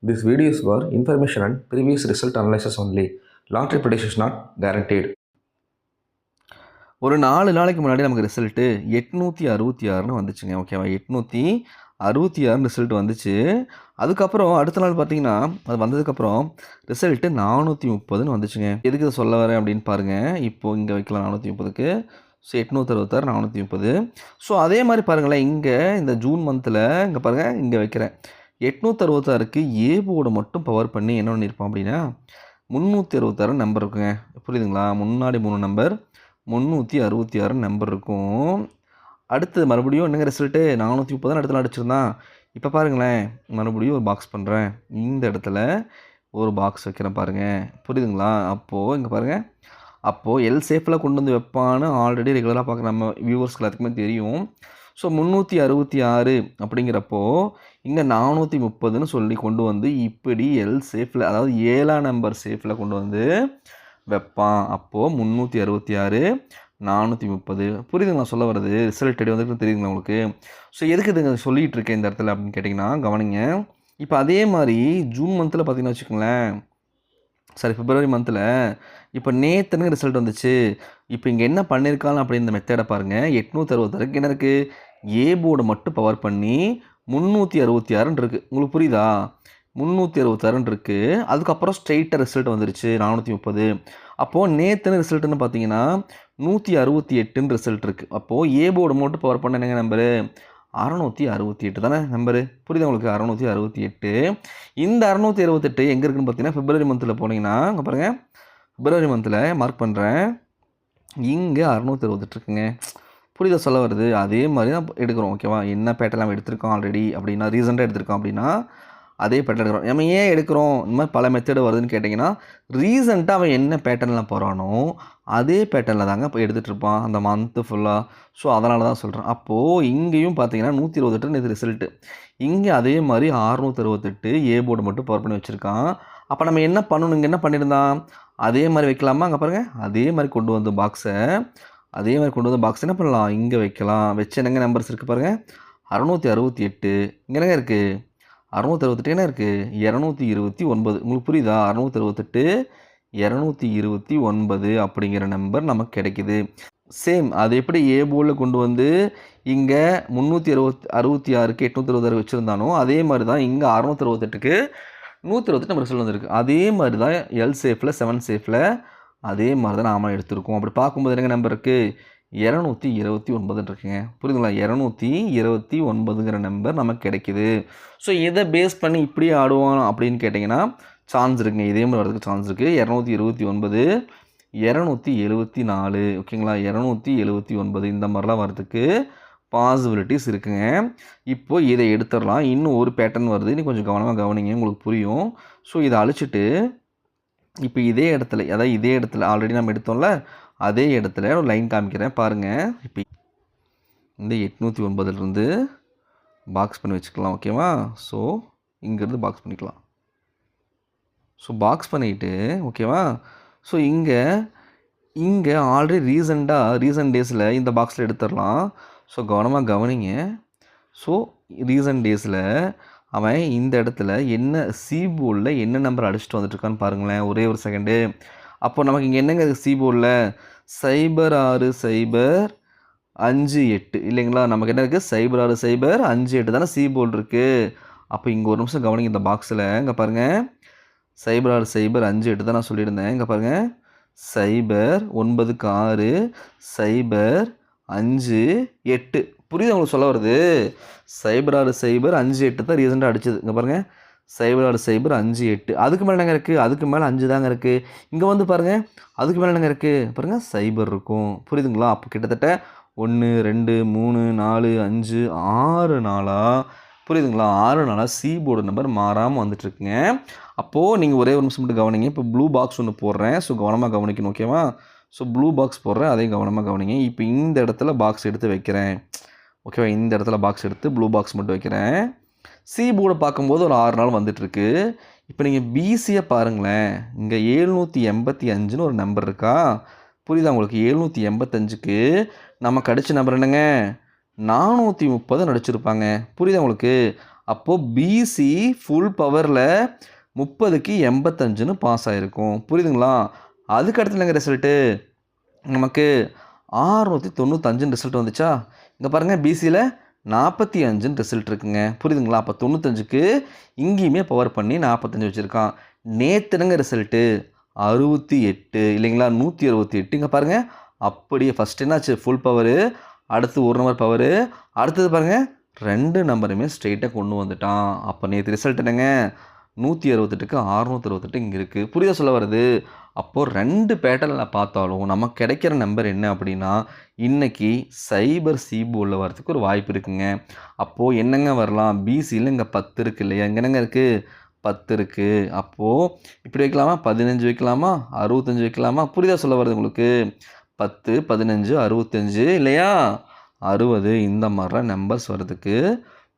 These videos were information and previous result analysis only. Lottery prediction is not guaranteed. ஒரு 4 நாளைக்கு முன்னாடி நமக்கு result 866ன்னு வந்துச்சுங்க. ஓகேவா? 866 ரிசல்ட் வந்துச்சு. அதுக்கப்புறம் அடுத்த நாள் பார்த்தீங்கன்னா, அது வந்ததுக்கப்புறம் ரிசல்ட்டு 430ன்னு வந்துச்சுங்க. எதுக்கு இத சொல்ல வரேன் அப்படின்னு பாருங்க. இப்போ இங்க வைக்கலாம் 430க்கு. ஸோ 866 430. ஸோ அதே மாரி பாருங்களேன், இங்க இந்த ஜூன் மந்த்ல இங்க பாருங்க, இங்க வைக்கிறேன். 866க்கு ஏ போர்ட மட்டும் பவர் பண்ணி என்ன பண்ணியிருப்போம் அப்படின்னா, 366 நம்பர் இருக்குங்க. புரியுதுங்களா? முன்னாடி 3 நம்பர் 366 நம்பர் இருக்கும். அடுத்தது மறுபடியும் என்னங்க ரிசல்ட்டு 430 அடுத்த நாள் அடிச்சிருந்தான். இப்போ பாருங்களேன், மறுபடியும் ஒரு பாக்ஸ் பண்ணுறேன். இந்த இடத்துல ஒரு பாக்ஸ் வைக்கிறேன் பாருங்க. புரியுதுங்களா? அப்போது இங்கே பாருங்க. அப்போது எல் சேஃபில் கொண்டு வந்து வைப்பான்னு ஆல்ரெடி ரெகுலராக பார்க்குற நம்ம வியூவர்ஸ்க்கு எல்லாத்துக்குமே தெரியும். ஸோ 366 அப்படிங்கிறப்போ இங்கே 430ன்னு சொல்லி கொண்டு வந்து இப்படி எல் சேஃபில், அதாவது 7ஆம் நம்பர் சேஃபில் கொண்டு வந்து வைப்பான். அப்போது 366 430. புரியுதுங்களா சொல்ல வர்றது? ரிசல்ட் எடி வந்துருக்கு தெரியுதுங்களா உங்களுக்கு? ஸோ எதுக்கு இதுங்க சொல்லிகிட்டு இருக்கேன் இந்த இடத்துல அப்படின்னு கேட்டிங்கன்னா கவனிங்க. இப்போ அதே மாதிரி ஜூன் மந்தில் பார்த்தீங்கன்னா வச்சுக்கோங்களேன், சாரி பிப்ரவரி மந்தில் இப்போ நேற்றுன்னு ரிசல்ட் வந்துச்சு. இப்போ இங்கே என்ன பண்ணியிருக்காங்க அப்படின்னு இந்த மெத்தடை பாருங்கள். 866க்கு என்ன இருக்குது? ஏ போர்டை மட்டும் பவர் பண்ணி 366ன்னு இருக்குது. உங்களுக்கு புரியுதா? 366ன்னு இருக்குது. அதுக்கப்புறம் ஸ்ட்ரெயிட்டாக ரிசல்ட் வந்துருச்சு 430. அப்போது நேற்றுன்னு ரிசல்ட்டுன்னு பார்த்தீங்கன்னா 168ன்னு ரிசல்ட் இருக்குது. அப்போது ஏ போர்டு மட்டும் பவர் பண்ண என்னங்க நம்பரு? 668 தானே நம்பரு? புரியுதா உங்களுக்கு? 668. இந்த 668 எங்கே இருக்குன்னு பார்த்தீங்கன்னா பிப்ரவரி மந்தில் போனீங்கன்னா அங்கே பாருங்கள், பிப்ரவரி மந்தில் மார்க் பண்ணுறேன். இங்கே 668 இருக்குங்க. புரியுதா சொல்ல வருது? அதே மாதிரி தான் எடுக்கிறோம். ஓகேவா? என்ன பேட்டர்ன் நம்ம எடுத்திருக்கோம் ஆல்ரெடி அப்படின்னா, ரீசெண்டாக எடுத்திருக்கோம் அப்படின்னா அதே பேட்டர்ன் எடுக்கிறோம். நம்ம ஏன் எடுக்கிறோம் இந்த மாதிரி பல மெத்தடு வருதுன்னு கேட்டிங்கன்னா, ரீசெண்டாக அவன் என்ன பேட்டர்னில் போகிறானோ அதே பேட்டர்னில் தாங்க இப்போ எடுத்துகிட்டு இருப்பான் அந்த மந்த்து ஃபுல்லாக. ஸோ அதனால தான் சொல்கிறேன். அப்போது இங்கேயும் பார்த்தீங்கன்னா 128 இது ரிசல்ட்டு. இங்கே அதே மாதிரி 668 ஏ போர்டு மட்டும் பவர் பண்ணி வச்சுருக்கான். அப்போ நம்ம என்ன பண்ணணும்? இங்கே என்ன பண்ணியிருந்தான்? அதே மாதிரி வைக்கலாமா? அங்கே பாருங்கள், அதே மாதிரி கொண்டு வந்து பாக்ஸை என்ன பண்ணலாம்? இங்கே வைக்கலாம். வச்ச என்னங்க நம்பர்ஸ் இருக்குது பாருங்கள், 668. இங்கே என்னங்க இருக்குது? 668 என்ன இருக்குது? 229. உங்களுக்கு புரியுதா? 668 229 அப்படிங்கிற நம்பர் நமக்கு கிடைக்குது. சேம் அது எப்படி ஏ போர்டில் கொண்டு வந்து இங்கே 366க்கு 866 வச்சுருந்தானோ அதே மாதிரி தான் இங்கே 668க்கு 128 நம்ம ரிசல்ட் வந்திருக்கு. அதே மாதிரி தான் எல் சேஃபில் 7 சேஃபில் அதே மாதிரி தான் நாம் எடுத்திருக்கோம். அப்படி பார்க்கும்போது என்னங்க நம்பர் இருக்குது? 229 இருக்குங்க. புரியுதுங்களா? 229ங்கிற நம்பர் நமக்கு கிடைக்குது. ஸோ இதை பேஸ் பண்ணி இப்படியே ஆடுவான் அப்படின்னு கேட்டிங்கன்னா சான்ஸ் இருக்குங்க. இதே மாதிரி வரதுக்கு சான்ஸ் இருக்குது. 229 274 ஓகேங்களா? 279 இந்த மாதிரிலாம் வரதுக்கு பாசிபிலிட்டிஸ் இருக்குங்க. இப்போது இதை எடுத்துடலாம். இன்னும் ஒரு பேட்டர்ன் வருது. இன்னும் கொஞ்சம் கவனமாக கவனிங்க, உங்களுக்கு புரியும். ஸோ இதை அழிச்சிட்டு இப்போ இதே இடத்துல, அதாவது இதே இடத்துல ஆல்ரெடி நம்ம எடுத்தோம்ல அதே இடத்துல ஒரு லைன் காமிக்கிறேன் பாருங்கள். இப்போ இந்த 809லேருந்து பாக்ஸ் பண்ணி வச்சுக்கலாம். ஓகேவா? ஸோ இங்கேருந்து பாக்ஸ் பண்ணிக்கலாம். ஸோ பாக்ஸ் பண்ணிவிட்டு ஓகேவா? ஸோ இங்கே ஆல்ரெடி ரீசன்ட் டேஸில் இந்த பாக்ஸில் எடுத்துடலாம். ஸோ கவனமாக கவனிங்க. ஸோ ரீசன்ட் டேஸில் அவன் இந்த இடத்துல என்ன சி போர்டில் என்ன நம்பர் அடிச்சுட்டு வந்துட்டுருக்கான்னு பாருங்களேன். ஒரே ஒரு செகண்டு. அப்போ நமக்கு இங்கே என்னங்க சி போர்டில் 060558 இல்லைங்களா? நமக்கு என்ன இருக்குது? 060558 தானே சி போர்டு இருக்குது. அப்போ இங்கே ஒரு நிமிஷம் கவனிங்க. இந்த பாக்ஸில் இங்கே பாருங்கள், 060558 தான் நான் சொல்லியிருந்தேன். இங்கே பாருங்கள், 06960558. புரியுது உங்களுக்கு சொல்ல வருது? 060558 தான் ரீசெண்டாக அடிச்சது. இங்கே பாருங்கள், 060558. அதுக்கு மேலே என்னங்க இருக்குது? அதுக்கு மேலே 5 தாங்க இருக்குது. இங்கே வந்து பாருங்கள், அதுக்கு மேலே என்னங்க இருக்குது? பாருங்கள், 0 இருக்கும். புரியுதுங்களா? அப்போ கிட்டத்தட்ட 1 2 3 4 5 6 நாளாக, புரியுதுங்களா? 6 நாளாக சி போர்டு நம்பர் மாறாமல் வந்துட்டுருக்குங்க. அப்போது நீங்கள் ஒரே ஒரு நிமிஷம் மட்டும் கவனிங்க. இப்போ ப்ளூ பாக்ஸ் ஒன்று போடுறேன். ஸோ கவனமாக கவனிக்கணும். ஓகேவா? ஸோ ப்ளூ பாக்ஸ் போடுறேன், அதையும் கவனமாக கவனிங்க. இப்போ இந்த இடத்துல பாக்ஸ் எடுத்து வைக்கிறேன். ஓகேவா? இந்த இடத்துல பாக்ஸ் எடுத்து ப்ளூ பாக்ஸ் மட்டும் வைக்கிறேன். சி போர்டை பார்க்கும்போது ஒரு 6 நாள் வந்துட்டுருக்கு. இப்போ நீங்கள் பிசியை பாருங்களேன். இங்கே 785ன்னு ஒரு நம்பர் இருக்கா? புரியுதா உங்களுக்கு? 785க்கு நமக்கு அடித்த நம்பர் என்னங்க? 430 நடிச்சிருப்பாங்க. புரியுதா உங்களுக்கு? அப்போது பிசி ஃபுல் பவரில் 30க்கு 85ன்னு பாஸ் ஆகிருக்கும். புரியுதுங்களா? அதுக்கு அடுத்து என்னங்க ரிசல்ட்டு? நமக்கு 695 ரிசல்ட் வந்துச்சா? இங்கே பாருங்கள், பிசியில் 45 ரிசல்ட் இருக்குங்க. புரியுதுங்களா? அப்போ 95க்கு இங்கேயுமே பவர் பண்ணி 45 வச்சுருக்கான். நேற்றுனங்க ரிசல்ட்டு 68 இல்லைங்களா? 168. இங்கே பாருங்கள், அப்படியே ஃபஸ்ட் என்னாச்சு? ஃபுல் பவரு, அடுத்து ஒரு நம்பர் பவரு, அடுத்தது பாருங்கள் 2 நம்பருமே ஸ்ட்ரெயிட்டாக கொண்டு வந்துட்டான். அப்போ நேற்று ரிசல்ட் என்னங்க? 168க்கு 668 இங்கே இருக்குது. புரியுதா சொல்ல வருது? அப்போது 2 பேட்டர்னில் பார்த்தாலும் நமக்கு கிடைக்கிற நம்பர் என்ன அப்படின்னா, இன்றைக்கி சைபர் சிபோர்டில் வரதுக்கு ஒரு வாய்ப்பு இருக்குங்க. அப்போது என்னங்க வரலாம்? பிசியில் இங்கே 10 இருக்குது இல்லையா? இங்கே என்னங்க இருக்குது? 10 இருக்குது. அப்போது இப்படி வைக்கலாமா? 15 வைக்கலாமா? 65 வைக்கலாமா? புரியுதா சொல்ல வருது உங்களுக்கு? 10, 15, 65 இல்லையா? 60 இந்த மாதிரிலாம் நம்பர்ஸ் வர்றதுக்கு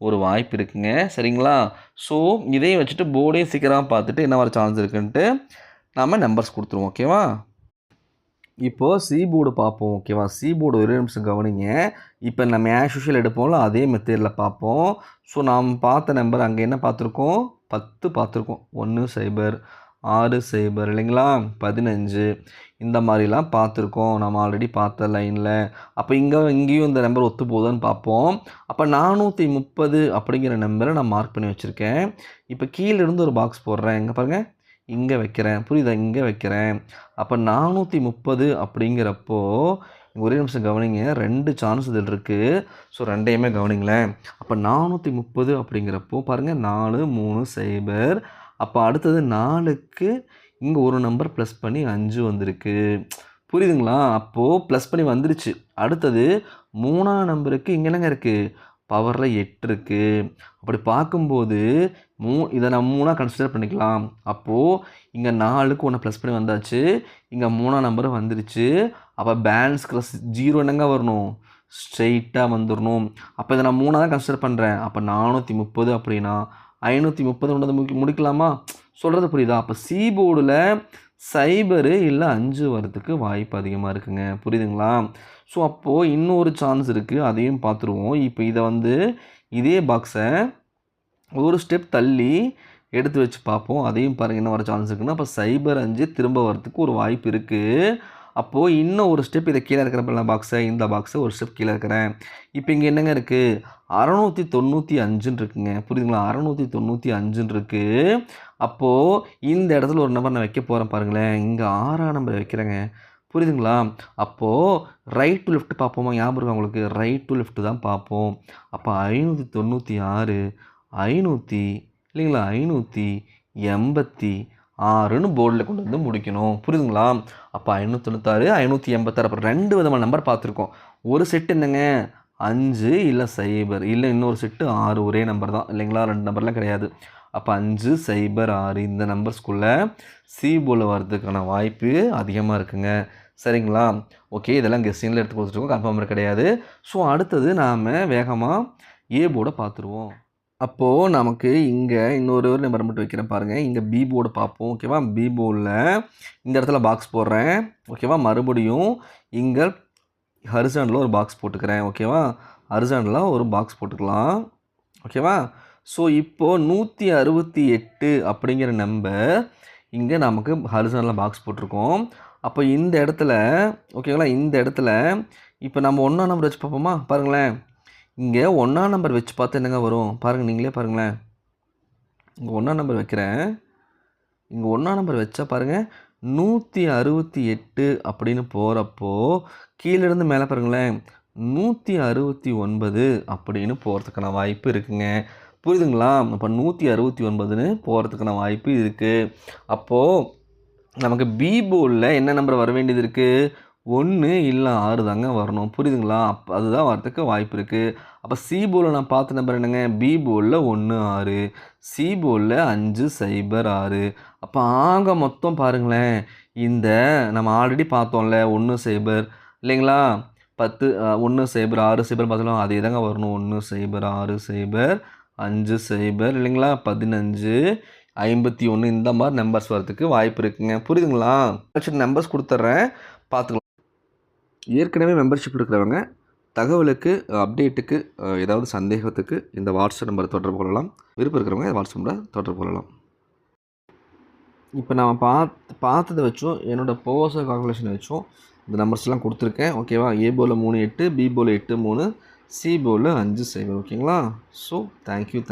ஒரு வாய்ப்பு இருக்குங்க. சரிங்களா? ஸோ இதையும் வச்சுட்டு போர்டையும் சீக்கிரமாக பார்த்துட்டு என்ன வர சான்ஸ் இருக்குன்ட்டு நம்ம நம்பர்ஸ் கொடுத்துருவோம். ஓகேவா? இப்போது சி போர்டு பார்ப்போம். ஓகேவா? சி போர்டு ஒரு நிமிஷம் கவனிங்க. இப்போ நம்ம ஆஸ் யூஷுவல் எடுப்போம்ல, அதே மெத்தேடில் பார்ப்போம். ஸோ நாம் பார்த்த நம்பர் அங்கே என்ன பார்த்துருக்கோம்? 10 பார்த்துருக்கோம். 1 0 6 0 இல்லைங்களா? 15 இந்த மாதிரிலாம் பார்த்துருக்கோம் நம்ம ஆல்ரெடி பார்த்த லைனில். அப்போ இங்கேயும் இந்த நம்பர் ஒத்து போகுதான்னு பார்ப்போம். அப்போ 430 அப்படிங்கிற நம்பரை நான் மார்க் பண்ணி வச்சுருக்கேன். இப்போ கீழே இருந்து ஒரு பாக்ஸ் போடுறேன். இங்கே பாருங்கள், இங்கே வைக்கிறேன். புரியுதா? இங்கே வைக்கிறேன். அப்போ 430 அப்படிங்கிறப்போ ஒரே நிமிஷம் கவனிங்க, 2 சான்ஸ் இதில் இருக்குது. ஸோ 2யுமே கவனிங்களேன். அப்போ 430 அப்படிங்கிறப்போ பாருங்கள், 4 3 0. அப்போ அடுத்தது 4க்கு இங்கே ஒரு நம்பர் ப்ளஸ் பண்ணி 5 வந்திருக்கு. புரியுதுங்களா? அப்போது ப்ளஸ் பண்ணி வந்துருச்சு. அடுத்தது 3ஆம் நம்பருக்கு இங்கே என்னங்க இருக்குது? பவரில் 8 இருக்குது. அப்படி பார்க்கும்போது இதை நம்ம 3ஆக கன்சிடர் பண்ணிக்கலாம். அப்போது இங்கே 4க்கு 1 ப்ளஸ் பண்ணி வந்தாச்சு. இங்கே 3ஆம் நம்பரும் வந்துருச்சு. அப்போ பேலன்ஸ் க்ளஸ் 0 என்னங்க வரணும்? ஸ்ட்ரெயிட்டாக வந்துடணும். அப்போ இதை நான் 3ஆக தான் கன்சிடர் பண்ணுறேன். அப்போ 430 அப்படின்னா 530 கொண்டு முடிக்கலாமா? சொல்கிறது புரியுதா? அப்போ சி போர்டில் 0 இல்லை 5 வரதுக்கு வாய்ப்பு அதிகமாக இருக்குங்க. புரியுதுங்களா? ஸோ அப்போது இன்னொரு சான்ஸ் இருக்குது, அதையும் பார்த்துருவோம். இப்போ இதை இதே பாக்ஸை ஒரு ஸ்டெப் தள்ளி எடுத்து வச்சு பார்ப்போம். அதையும் பாருங்கள் என்ன வர சான்ஸ் இருக்குன்னா, அப்போ 0 5 திரும்ப வரதுக்கு ஒரு வாய்ப்பு இருக்குது. அப்போது இன்னும் ஒரு ஸ்டெப் இதை கீழே இருக்கிற பாக்ஸை, இந்த பாக்ஸை ஒரு ஸ்டெப் கீழே இருக்கிறேன். இப்போ இங்கே என்னங்க இருக்குது? 695 இருக்குங்க. புரியுதுங்களா? 695 இருக்குது. அப்போது இந்த இடத்துல ஒரு நம்பர் நான் வைக்க போகிறேன் பாருங்களேன். இங்கே 6ஆம் நம்பர் வைக்கிறேங்க. புரியுதுங்களா? அப்போது ரைட் டு லெஃப்ட் பார்ப்போமா? ஞாபகம் இருக்கா உங்களுக்கு? ரைட் டு லெஃப்ட் தான் பார்ப்போம். அப்போ 596 500 இல்லைங்களா? 586ன்னு போர்டில் கொண்டு வந்து முடிக்கணும். புரியுதுங்களா? அப்போ 596 586 அப்புறம் 2 விதமான நம்பர் பார்த்துருக்கோம். ஒரு செட்டு என்னங்க? 5 இல்லை 0 இல்லை இன்னொரு செட்டு 6 ஒரே நம்பர் தான் இல்லைங்களா? 2 நம்பர்லாம் கிடையாது. அப்போ 5 0 6 இந்த நம்பர்ஸ்குள்ளே சி போர்டில் வர்றதுக்கான வாய்ப்பு அதிகமாக இருக்குங்க. சரிங்களா? ஓகே, இதெல்லாம் கெஸ்டிங்கில் எடுத்து கொடுத்துருக்கோம், கன்ஃபார்மர் கிடையாது. ஸோ அடுத்தது நாம் வேகமாக ஏ போர்டை பார்த்துருவோம். அப்போது நமக்கு இங்கே இன்னொரு நம்பர் மட்டும் வைக்கிறேன் பாருங்கள். இங்கே பி போர்டு பார்ப்போம். ஓகேவா? பி போர்டில் இந்த இடத்துல பாக்ஸ் போடுறேன். ஓகேவா? மறுபடியும் இங்கே ஹரிசாண்டலில் ஒரு பாக்ஸ் போட்டுக்கிறேன். ஓகேவா? ஹரிசாண்டலில் ஒரு பாக்ஸ் போட்டுக்கலாம். ஓகேவா? ஸோ இப்போது 168 அப்படிங்கிற நம்பர் இங்கே நமக்கு ஹரிசாண்டலில் பாக்ஸ் போட்டிருக்கோம். அப்போ இந்த இடத்துல ஓகேங்களா? இந்த இடத்துல இப்போ நம்ம 1ஆம் நம்பர் வச்சு பார்ப்போமா? பாருங்களேன், இங்கே 1ஆம் நம்பர் வச்சு பார்த்தா என்னங்க வரும்? பாருங்கள், நீங்களே பாருங்களேன். இங்கே 1ஆம் நம்பர் வைக்கிறேன். இங்கே 1ஆம் நம்பர் வச்சா பாருங்கள், 168 அப்படின்னு போகிறப்போ கீழேருந்து மேலே பாருங்களேன், 169 அப்படின்னு போகிறதுக்கான வாய்ப்பு இருக்குங்க. புரியுதுங்களா? அப்போ 169ன்னு போகிறதுக்கான வாய்ப்பு இருக்குது. அப்போது நமக்கு பி போர்டில் என்ன நம்பர் வர வேண்டியது இருக்குது? 1 இல்லை 6 தாங்க வரணும். புரியுதுங்களா? அப்போ அதுதான் வரதுக்கு வாய்ப்பு இருக்குது. அப்போ சி போர்டில் நான் பார்த்த நம்பர் என்னங்க? பி போர்டில் 1 6, சி போர்டில் 5 0 6. அப்போ ஆக மொத்தம் பாருங்களேன், இந்த நம்ம ஆல்ரெடி பார்த்தோம்ல 1 0 இல்லைங்களா? 10 1 0 6 0 பார்த்தோம், அதே தாங்க வரணும். 1 0 6 0 5 0 இல்லைங்களா? 15 51 இந்த மாதிரி நம்பர்ஸ் வரதுக்கு வாய்ப்பு இருக்குங்க. புரியுதுங்களா? நம்பர்ஸ் கொடுத்துட்றேன், பார்த்துக்கலாம். ஏற்கனவே மெம்பர்ஷிப் இருக்கிறவங்க தகவலுக்கு, அப்டேட்டுக்கு, ஏதாவது சந்தேகத்துக்கு இந்த வாட்ஸ்அப் நம்பரை தொடர்பு கொள்ளலாம். விருப்பம் இருக்கிறவங்க வாட்ஸ்அப் நம்பரை தொடர்பு கொள்ளலாம். இப்போ நான் பார்த்ததை வச்சும் என்னோட போர்ஷன் கால்குலேஷனை வச்சும் இந்த நம்பர்ஸ்லாம் கொடுத்துருக்கேன். ஓகேவா? ஏ போர்டில் 3 8, பி போர்டில் 8 3, சி போர்டில் 5 0. ஓகேங்களா? So thank you.